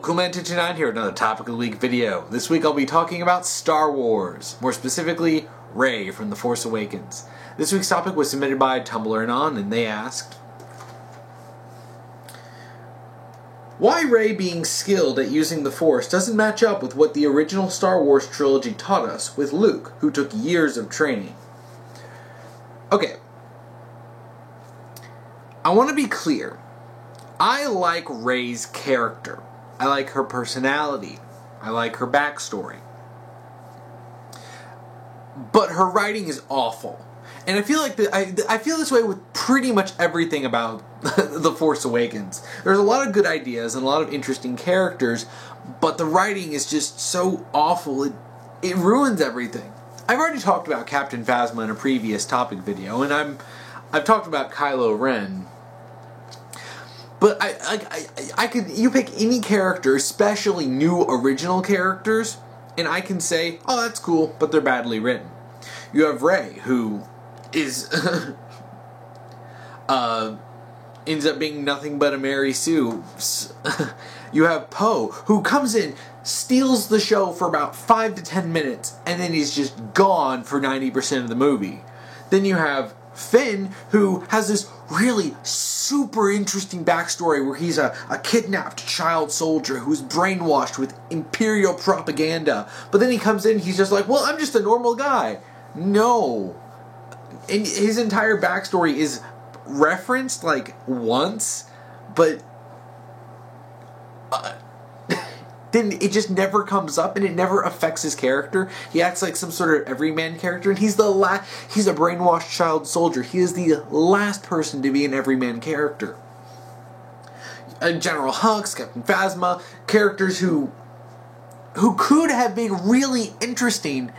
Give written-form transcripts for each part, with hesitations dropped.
Coolman229 here with another Topic of the Week video. This week I'll be talking about Star Wars, more specifically, Rey from The Force Awakens. This week's topic was submitted by Tumblr Anon, and they asked, why Rey being skilled at using the Force doesn't match up with what the original Star Wars trilogy taught us with Luke, who took years of training. Okay. I want to be clear. I like Rey's character. I like her personality. I like her backstory. But her writing is awful. And I feel like I feel this way with pretty much everything about The Force Awakens. There's a lot of good ideas and a lot of interesting characters, but the writing is just so awful. It ruins everything. I've already talked about Captain Phasma in a previous topic video, and I've talked about Kylo Ren. But I could, you pick any character, especially new original characters, and I can say, oh, that's cool, but they're badly written. You have Rey, who is ends up being nothing but a Mary Sue. You have Poe, who comes in, steals the show for about 5 to 10 minutes, and then he's just gone for 90% of the movie. Then you have Finn, who has this really super interesting backstory where he's a kidnapped child soldier who's brainwashed with Imperial propaganda. But then he comes in, he's just like, well, I'm just a normal guy. No. And his entire backstory is referenced like once, but then it just never comes up and it never affects his character. He acts like some sort of everyman character, and he's he's a brainwashed child soldier. He is the last person to be an everyman character. General Hux, Captain Phasma, characters who could have been really interesting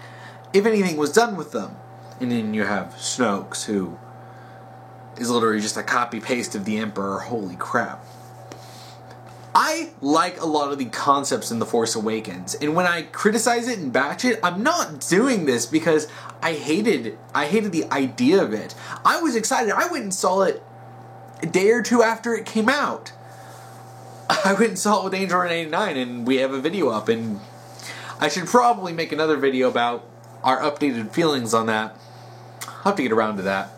if anything was done with them. And then you have Snoke, who is literally just a copy-paste of the Emperor. Holy crap. I like a lot of the concepts in The Force Awakens, and when I criticize it and bash it, I'm not doing this because I hated the idea of it. I was excited. I went and saw it a day or two after it came out. I went and saw it with Angel Run 89, and we have a video up, and I should probably make another video about our updated feelings on that. I'll have to get around to that.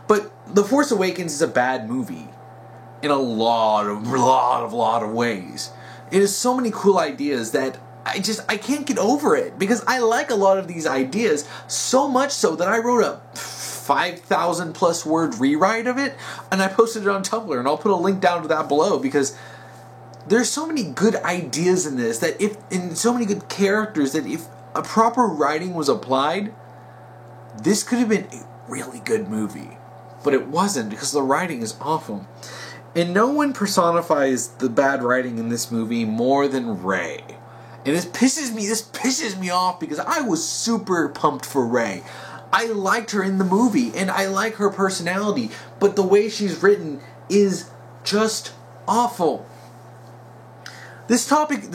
But The Force Awakens is a bad movie in a lot of ways. It has so many cool ideas that I can't get over it, because I like a lot of these ideas so much so that I wrote a 5,000 plus word rewrite of it, and I posted it on Tumblr, and I'll put a link down to that below, because there's so many good ideas in this, and so many good characters, that if a proper writing was applied, this could have been a really good movie. But it wasn't, because the writing is awful. And no one personifies the bad writing in this movie more than Rey. And this pisses me off, because I was super pumped for Rey. I liked her in the movie, and I like her personality, but the way she's written is just awful. This topic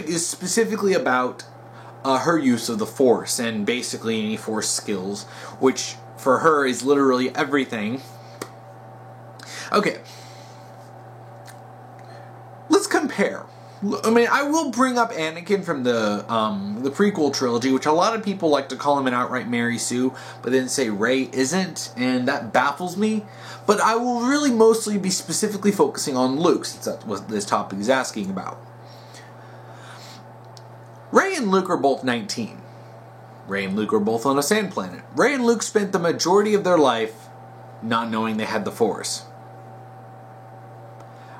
is specifically about her use of the Force, and basically any Force skills, which for her is literally everything. Okay. Let's compare. I mean, I will bring up Anakin from the prequel trilogy, which a lot of people like to call him an outright Mary Sue, but then say Rey isn't, and that baffles me. But I will really mostly be specifically focusing on Luke, since that's what this topic is asking about. Rey and Luke are both 19. Rey and Luke are both on a sand planet. Rey and Luke spent the majority of their life not knowing they had the Force.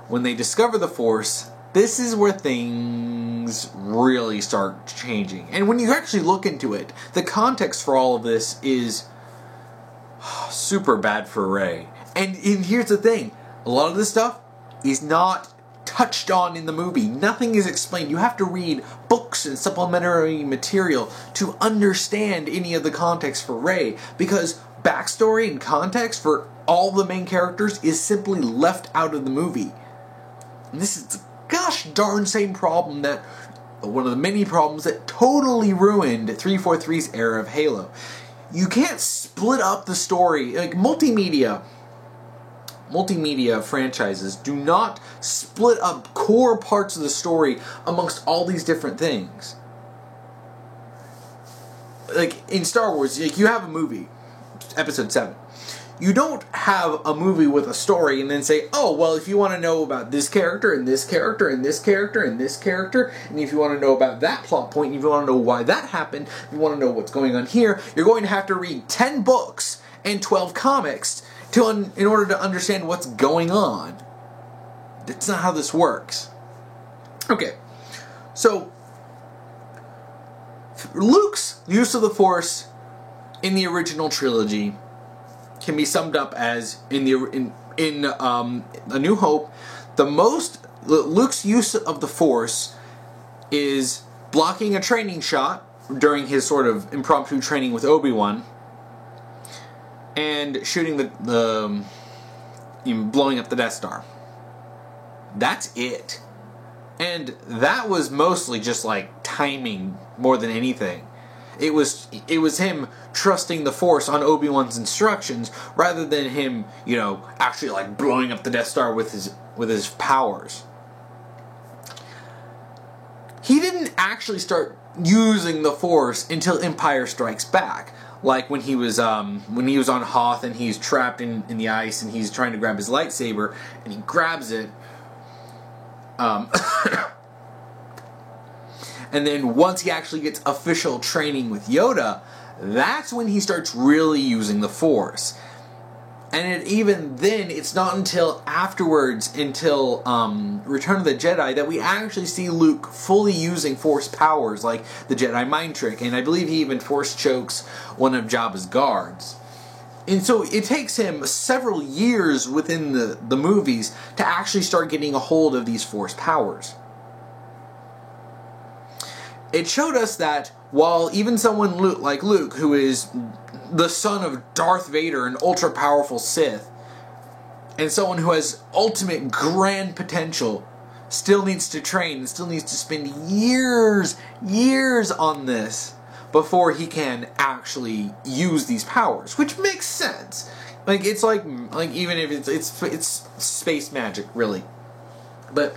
When they discover the Force, this is where things really start changing. And when you actually look into it, the context for all of this is super bad for Rey. And here's the thing, a lot of this stuff is not touched on in the movie. Nothing is explained. You have to read books and supplementary material to understand any of the context for Rey, because backstory and context for all the main characters is simply left out of the movie. And this is the gosh darn same problem that, one of the many problems that totally ruined 343's era of Halo. You can't split up the story, like multimedia multimedia franchises do not split up core parts of the story amongst all these different things. Like in Star Wars, like you have a movie, Episode 7. You don't have a movie with a story and then say, oh, well, if you want to know about this character and this character and this character and this character, and if you want to know about that plot point, and if you want to know why that happened, if you want to know what's going on here, you're going to have to read 10 books and 12 comics in order to understand what's going on. That's not how this works. Okay, so Luke's use of the Force in the original trilogy can be summed up as in A New Hope, Luke's use of the Force is blocking a training shot during his sort of impromptu training with Obi-Wan, and shooting blowing up the Death Star. That's it. And that was mostly just like timing more than anything. It was him trusting the Force on Obi-Wan's instructions rather than him, actually like blowing up the Death Star with his powers. He didn't actually start using the Force until Empire Strikes Back. Like when he was on Hoth and he's trapped in the ice and he's trying to grab his lightsaber and he grabs it. And then once he actually gets official training with Yoda, that's when he starts really using the Force. And even then, it's not until afterwards, until Return of the Jedi, that we actually see Luke fully using Force powers, like the Jedi mind trick. And I believe he even Force chokes one of Jabba's guards. And so it takes him several years within the movies to actually start getting a hold of these Force powers. It showed us that while even someone like Luke, who is the son of Darth Vader, an ultra-powerful Sith, and someone who has ultimate grand potential, still needs to train, still needs to spend years on this before he can actually use these powers, which makes sense. Like it's like even if it's space magic, really, but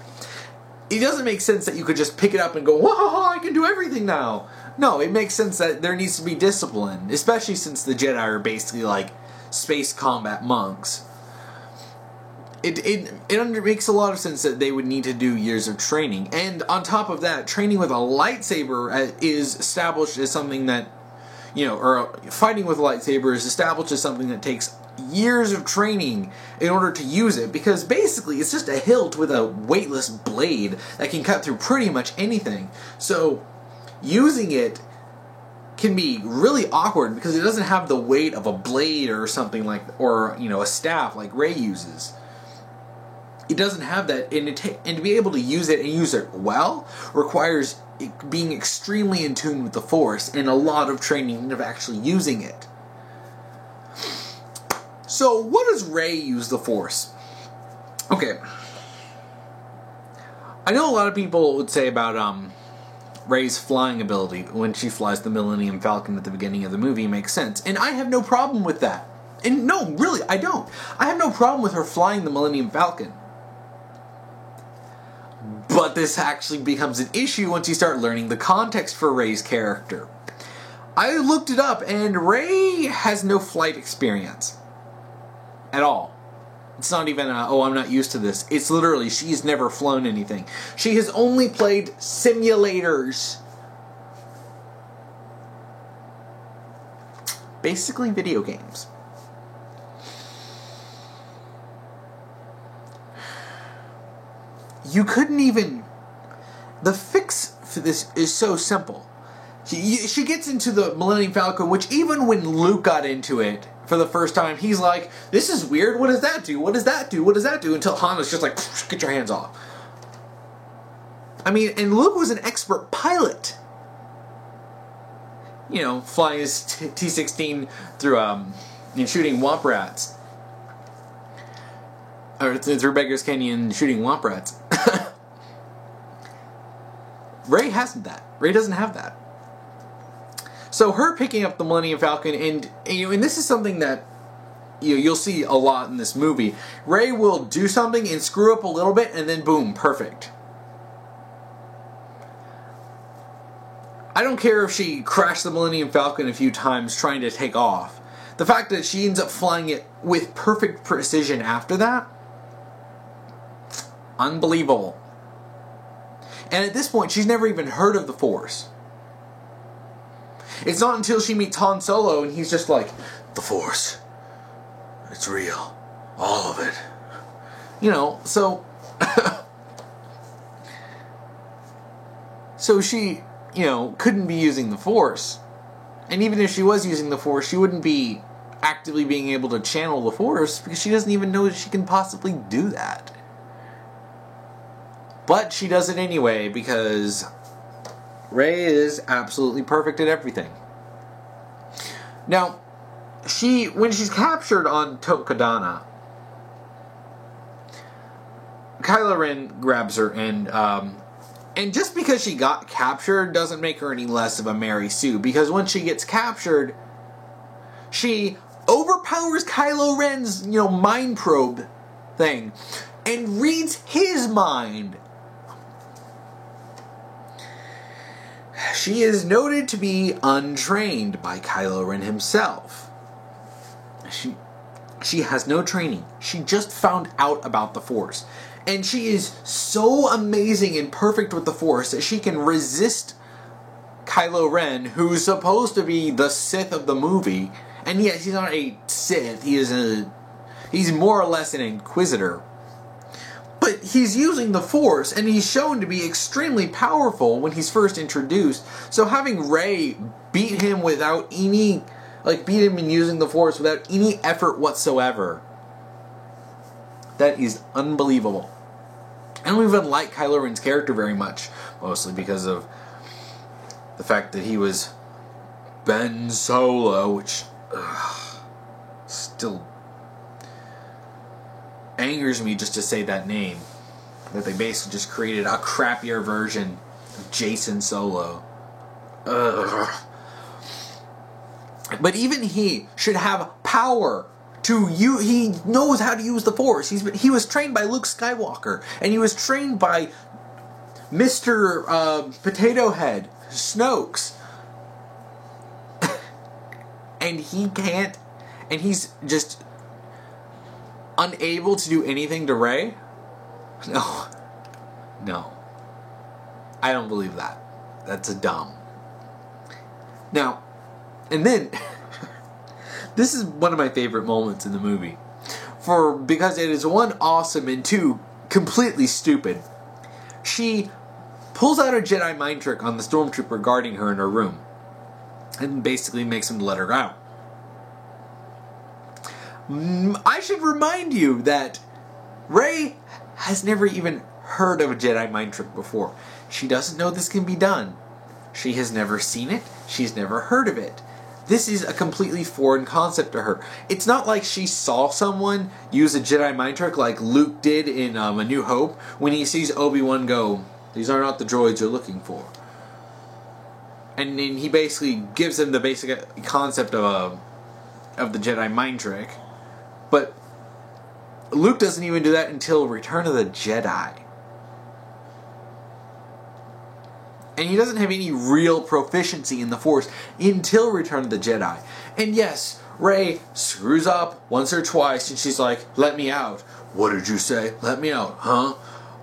it doesn't make sense that you could just pick it up and go, whoa, I can do everything now. No, it makes sense that there needs to be discipline, especially since the Jedi are basically like space combat monks. It makes a lot of sense that they would need to do years of training. And on top of that, training with a lightsaber is established as something that, or fighting with a lightsaber is established as something that takes years of training in order to use it, because basically it's just a hilt with a weightless blade that can cut through pretty much anything. So using it can be really awkward because it doesn't have the weight of a blade or something like, or a staff like Rey uses. It doesn't have that, and to be able to use it and use it well requires being extremely in tune with the Force and a lot of training of actually using it. So, what does Rey use the Force? Okay. I know a lot of people would say about Rey's flying ability when she flies the Millennium Falcon at the beginning of the movie makes sense. And I have no problem with that. And no, really, I don't. I have no problem with her flying the Millennium Falcon. But this actually becomes an issue once you start learning the context for Rey's character. I looked it up, and Rey has no flight experience. At all. It's not even I'm not used to this. It's literally, she's never flown anything. She has only played simulators. Basically video games. You couldn't even... The fix for this is so simple. She gets into the Millennium Falcon, which even when Luke got into it for the first time, he's like, this is weird, what does that do? What does that do? What does that do? Until Han's just like, get your hands off. I mean, and Luke was an expert pilot. Flying his T-16 through, and shooting womp rats. Or through Beggar's Canyon shooting womp rats. Rey hasn't that. Rey doesn't have that. So her picking up the Millennium Falcon, and this is something that you'll see a lot in this movie. Rey will do something and screw up a little bit, and then boom, perfect. I don't care if she crashed the Millennium Falcon a few times trying to take off. The fact that she ends up flying it with perfect precision after that, unbelievable. And at this point, she's never even heard of the Force. It's not until she meets Han Solo and he's just like, the Force, it's real. All of it. So... so she, couldn't be using the Force. And even if she was using the Force, she wouldn't be actively being able to channel the Force because she doesn't even know that she can possibly do that. But she does it anyway because Rey is absolutely perfect at everything. Now, when she's captured on Takodana, Kylo Ren grabs her and just because she got captured doesn't make her any less of a Mary Sue, because when she gets captured, she overpowers Kylo Ren's, mind probe thing and reads his mind. She is noted to be untrained by Kylo Ren himself. She has no training. She just found out about the Force. And she is so amazing and perfect with the Force that she can resist Kylo Ren, who's supposed to be the Sith of the movie. And yes, he's not a Sith. He's more or less an Inquisitor. But he's using the Force, and he's shown to be extremely powerful when he's first introduced. So having Rey beat him beat him in using the Force without any effort whatsoever, that is unbelievable. I don't even like Kylo Ren's character very much, mostly because of the fact that he was Ben Solo, which still angers me just to say that name. That they basically just created a crappier version of Jason Solo. But even he should have power to use. He knows how to use the Force. He was trained by Luke Skywalker, and he was trained by Mr. Potato Head Snoke. And he can't, and he's just unable to do anything to Rey? No. I don't believe that. That's dumb. Now, and then, this is one of my favorite moments in the movie. Because it is one, awesome, and two, completely stupid. She pulls out a Jedi mind trick on the stormtrooper guarding her in her room. And basically makes him let her out. I should remind you that Rey has never even heard of a Jedi mind trick before. She doesn't know this can be done. She has never seen it. She's never heard of it. This is a completely foreign concept to her. It's not like she saw someone use a Jedi mind trick like Luke did in A New Hope when he sees Obi-Wan go, "These are not the droids you're looking for." And then he basically gives him the basic concept of the Jedi mind trick. But Luke doesn't even do that until Return of the Jedi. And he doesn't have any real proficiency in the Force until Return of the Jedi. And yes, Rey screws up once or twice and she's like, "Let me out." "What did you say? Let me out, huh?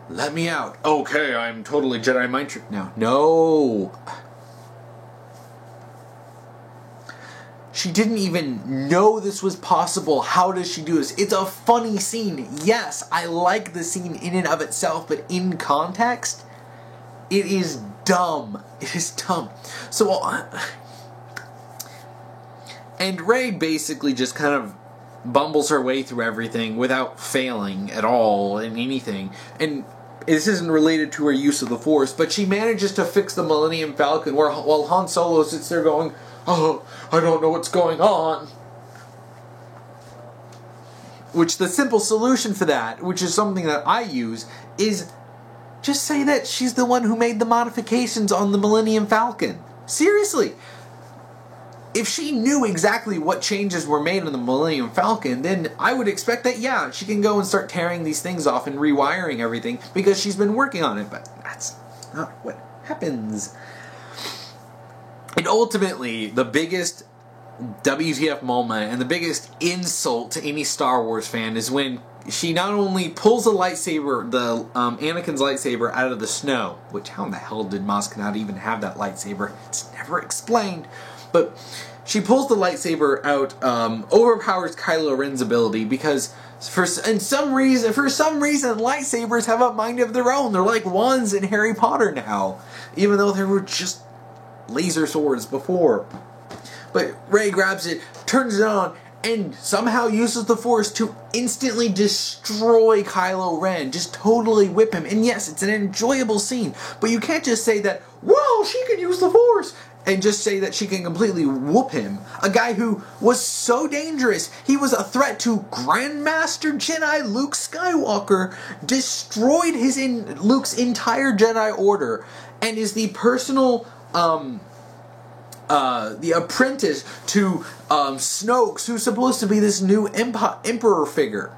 Let me out." "Okay, I'm totally Jedi mind trick now." No. She didn't even know this was possible. How does she do this? It's a funny scene. Yes, I like the scene in and of itself, but in context, it is dumb. It is dumb. So, and Rey basically just kind of bumbles her way through everything without failing at all in anything. And this isn't related to her use of the Force, but she manages to fix the Millennium Falcon while Han Solo sits there going, "Oh, I don't know what's going on." Which the simple solution for that, which is something that I use, is just say that she's the one who made the modifications on the Millennium Falcon. Seriously. if she knew exactly what changes were made on the Millennium Falcon, then I would expect that, yeah, she can go and start tearing these things off and rewiring everything because she's been working on it, but that's not what happens. And ultimately, the biggest WTF moment and the biggest insult to any Star Wars fan is when she not only pulls the lightsaber, Anakin's lightsaber, out of the snow, which how in the hell did Maz Kanata even have that lightsaber? It's never explained. But she pulls the lightsaber out, overpowers Kylo Ren's ability because for some reason, lightsabers have a mind of their own. They're like wands in Harry Potter now, even though they were just laser swords before. But Rey grabs it, turns it on, and somehow uses the Force to instantly destroy Kylo Ren. Just totally whip him. And yes, it's an enjoyable scene. But you can't just say that, whoa, she can use the Force, and just say that she can completely whoop him. A guy who was so dangerous. He was a threat to Grandmaster Jedi Luke Skywalker, destroyed Luke's entire Jedi Order, and is the personal... the apprentice to Snoke, who's supposed to be this new emperor figure.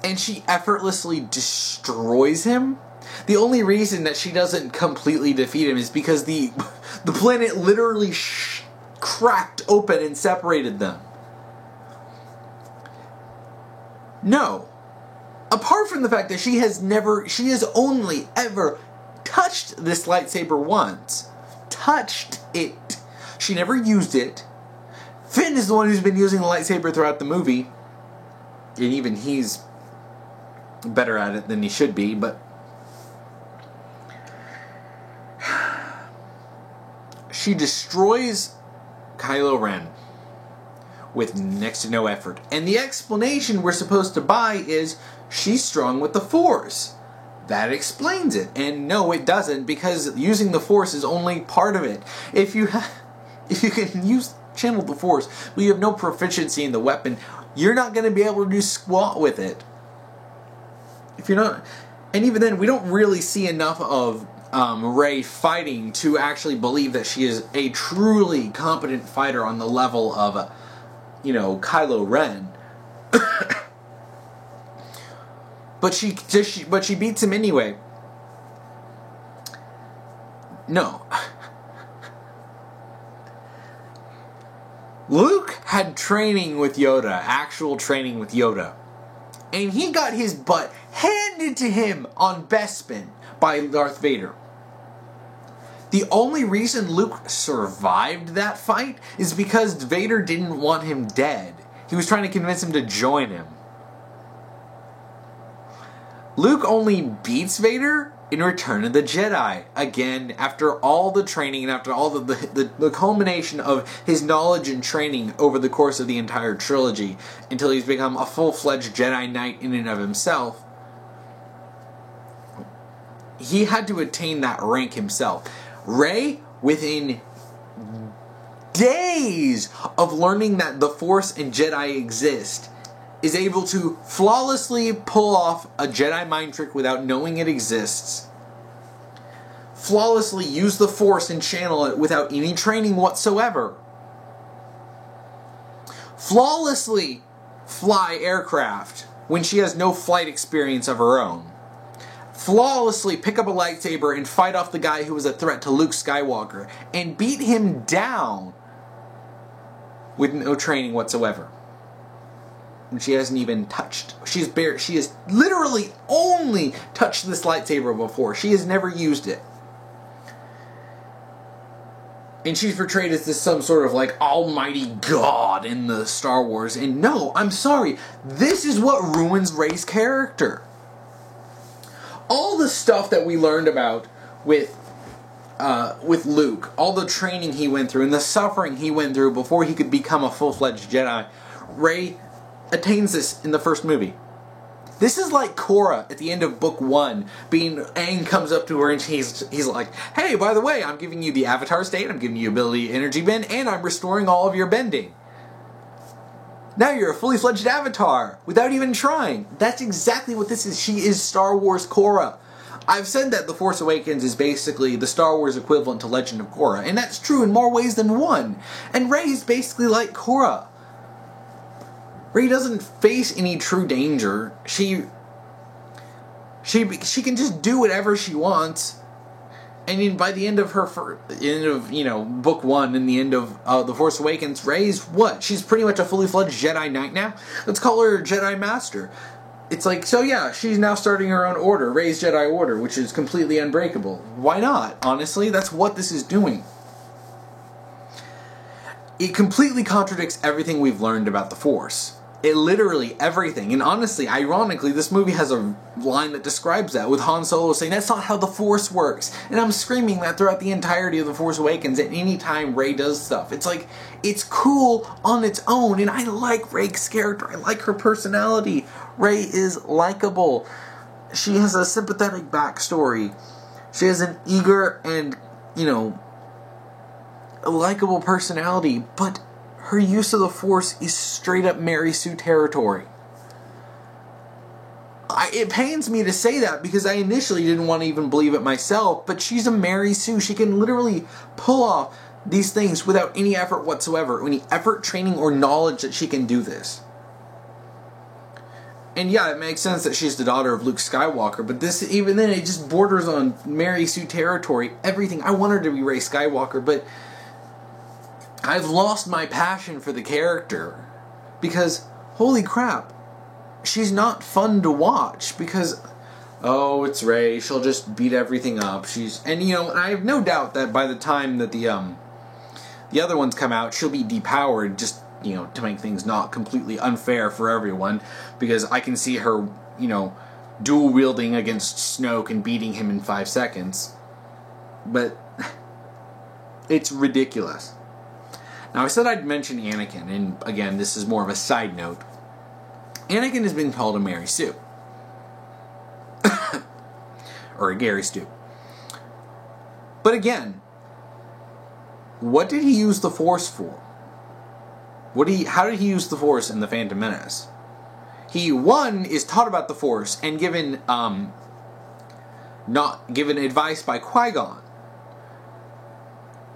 And she effortlessly destroys him. The only reason that she doesn't completely defeat him is because the planet literally cracked open and separated them. No. Apart from the fact that she has only ever touched this lightsaber once. Touched it. She never used it. Finn is the one who's been using the lightsaber throughout the movie. And even he's better at it than he should be, but... She destroys Kylo Ren with next to no effort. And the explanation we're supposed to buy is she's strong with the Force. That explains it. And no, it doesn't, because using the Force is only part of it. If you can channel the Force, but you have no proficiency in the weapon, you're not going to be able to do squat with it. If you're not... And even then, we don't really see enough of Rey fighting to actually believe that she is a truly competent fighter on the level of, Kylo Ren. But she beats him anyway. No. Luke had training with Yoda, actual training with Yoda. And he got his butt handed to him on Bespin by Darth Vader. The only reason Luke survived that fight is because Vader didn't want him dead. He was trying to convince him to join him. Luke only beats Vader in Return of the Jedi. Again, after all the training and after all the culmination of his knowledge and training over the course of the entire trilogy, until he's become a full-fledged Jedi Knight in and of himself, he had to attain that rank himself. Rey, within days of learning that the Force and Jedi exist, is able to flawlessly pull off a Jedi mind trick without knowing it exists, flawlessly use the Force and channel it without any training whatsoever, flawlessly fly aircraft when she has no flight experience of her own, flawlessly pick up a lightsaber and fight off the guy who was a threat to Luke Skywalker, and beat him down with no training whatsoever. And she hasn't even touched. She has literally only touched this lightsaber before. She has never used it. And she's portrayed as some sort of almighty god in the Star Wars. And no, I'm sorry. This is what ruins Rey's character. All the stuff that we learned about with Luke, all the training he went through and the suffering he went through before he could become a full-fledged Jedi, Rey attains this in the first movie. This is like Korra at the end of book 1. Aang comes up to her and he's like, hey, by the way, I'm giving you the Avatar state, I'm giving you ability energy bend, and I'm restoring all of your bending. Now you're a fully fledged Avatar without even trying. That's exactly what this is. She is Star Wars Korra. I've said that The Force Awakens is basically the Star Wars equivalent to Legend of Korra, and that's true in more ways than one. And Rey's basically like Korra. Rey doesn't face any true danger. She can just do whatever she wants. And by the end of book 1 and the end of The Force Awakens, Rey's what? She's pretty much a fully fledged Jedi Knight now. Let's call her Jedi Master. It's like, so yeah, she's now starting her own order, Rey's Jedi Order, which is completely unbreakable. Why not? Honestly, that's what this is doing. It completely contradicts everything we've learned about the Force. It literally everything. And honestly, ironically, this movie has a line that describes that, with Han Solo saying, "That's not how the Force works." And I'm screaming that throughout the entirety of The Force Awakens at any time Rey does stuff. It's like, it's cool on its own, and I like Rey's character. I like her personality. Rey is likable. She has a sympathetic backstory. She has an eager and, a likable personality, but her use of the Force is straight up Mary Sue territory. It pains me to say that because I initially didn't want to even believe it myself, but she's a Mary Sue. She can literally pull off these things without any effort whatsoever, any effort, training, or knowledge that she can do this. And yeah, it makes sense that she's the daughter of Luke Skywalker, but this, even then, it just borders on Mary Sue territory. Everything. I want her to be Rey Skywalker, but I've lost my passion for the character because, holy crap, she's not fun to watch because, oh, it's Rey, she'll just beat everything up. And I have no doubt that by the time that the other ones come out, she'll be depowered just, to make things not completely unfair for everyone, because I can see her, dual wielding against Snoke and beating him in 5 seconds. But it's ridiculous. Now, I said I'd mention Anakin, and again, this is more of a side note. Anakin has been called a Mary Sue. Or a Gary Stu. But again, what did he use the Force for? How did he use the Force in The Phantom Menace? He, one, is taught about the Force and given advice by Qui-Gon.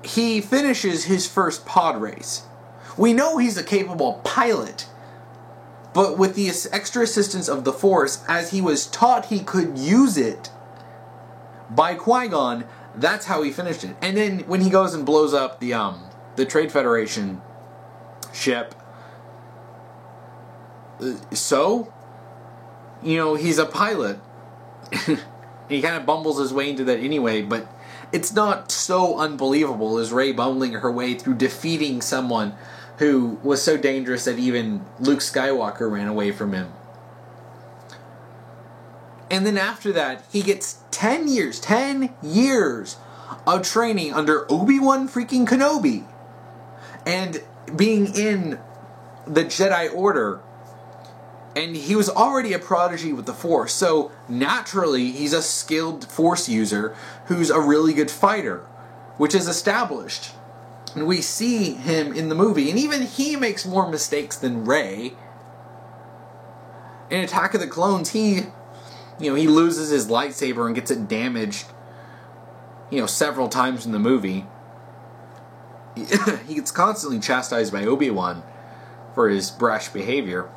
He finishes his first pod race. We know he's a capable pilot, but with the extra assistance of the Force, as he was taught he could use it by Qui-Gon, that's how he finished it. And then when he goes and blows up the Trade Federation ship, he's a pilot. He kind of bumbles his way into that anyway, but it's not so unbelievable as Rey bumbling her way through defeating someone who was so dangerous that even Luke Skywalker ran away from him. And then after that, he gets 10 years of training under Obi-Wan freaking Kenobi. And being in the Jedi Order. And he was already a prodigy with the Force, so naturally he's a skilled Force user who's a really good fighter, which is established. And we see him in the movie, and even he makes more mistakes than Rey. In Attack of the Clones, he loses his lightsaber and gets it damaged, several times in the movie. He gets constantly chastised by Obi-Wan for his brash behavior.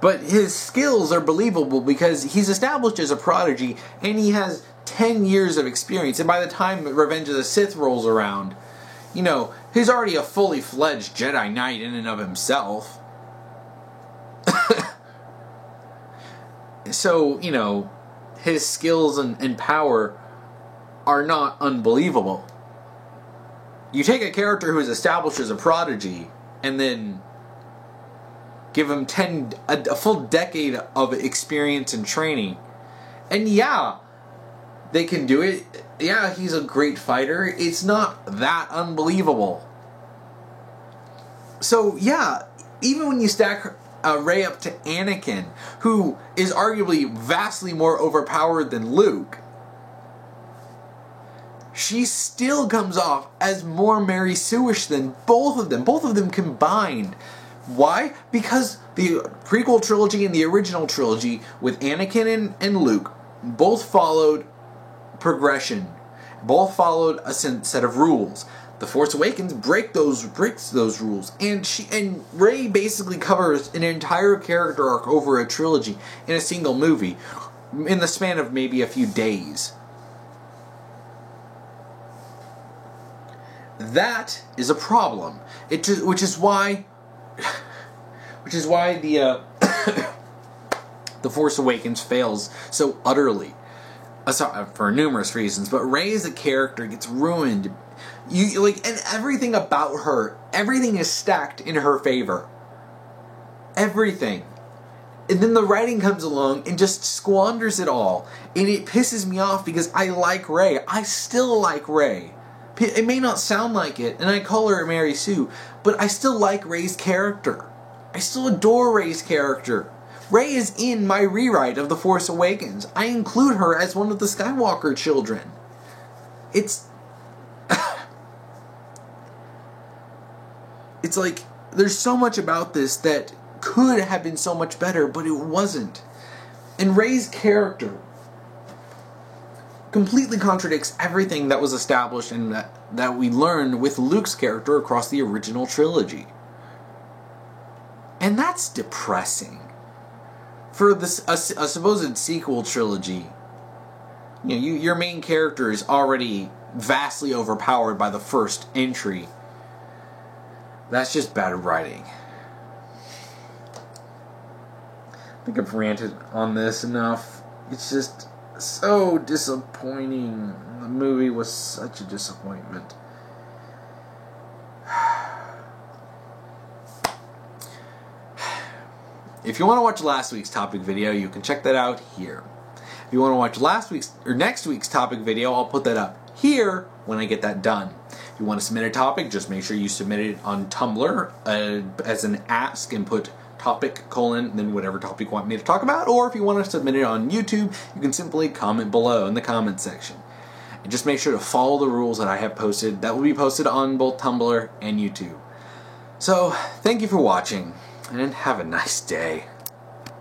But his skills are believable because he's established as a prodigy and he has 10 years of experience. And by the time Revenge of the Sith rolls around, he's already a fully fledged Jedi Knight in and of himself. So, his skills and power are not unbelievable. You take a character who is established as a prodigy and then give him a full decade of experience and training. And yeah, they can do it. Yeah, he's a great fighter. It's not that unbelievable. So yeah, even when you stack Rey up to Anakin, who is arguably vastly more overpowered than Luke, she still comes off as more Mary Sue-ish than both of them. Both of them combined Why? Because the prequel trilogy and the original trilogy with Anakin and Luke both followed progression. Both followed a set of rules. The Force Awakens breaks those rules, and Rey basically covers an entire character arc over a trilogy in a single movie, in the span of maybe a few days. That is a problem. Which is why the The Force Awakens fails so utterly. For numerous reasons, but Rey as a character gets ruined. And everything about her, everything is stacked in her favor. Everything. And then the writing comes along and just squanders it all. And it pisses me off because I like Rey. I still like Rey. It may not sound like it, and I call her Mary Sue, but I still like Rey's character. I still adore Rey's character. Rey is in my rewrite of The Force Awakens. I include her as one of the Skywalker children. It's like, there's so much about this that could have been so much better, but it wasn't. And Rey's character completely contradicts everything that was established and that we learned with Luke's character across the original trilogy. And that's depressing. For this a supposed sequel trilogy, your main character is already vastly overpowered by the first entry. That's just bad writing. I think I've ranted on this enough. It's just so disappointing. The movie was such a disappointment. If you want to watch last week's topic video, you can check that out here. If you want to watch next week's topic video, I'll put that up here when I get that done. If you want to submit a topic, just make sure you submit it on Tumblr as an ask and put topic : then whatever topic you want me to talk about. Or if you want to submit it on YouTube, you can simply comment below in the comment section. And just make sure to follow the rules that I have posted. That will be posted on both Tumblr and YouTube. So, thank you for watching, and have a nice day.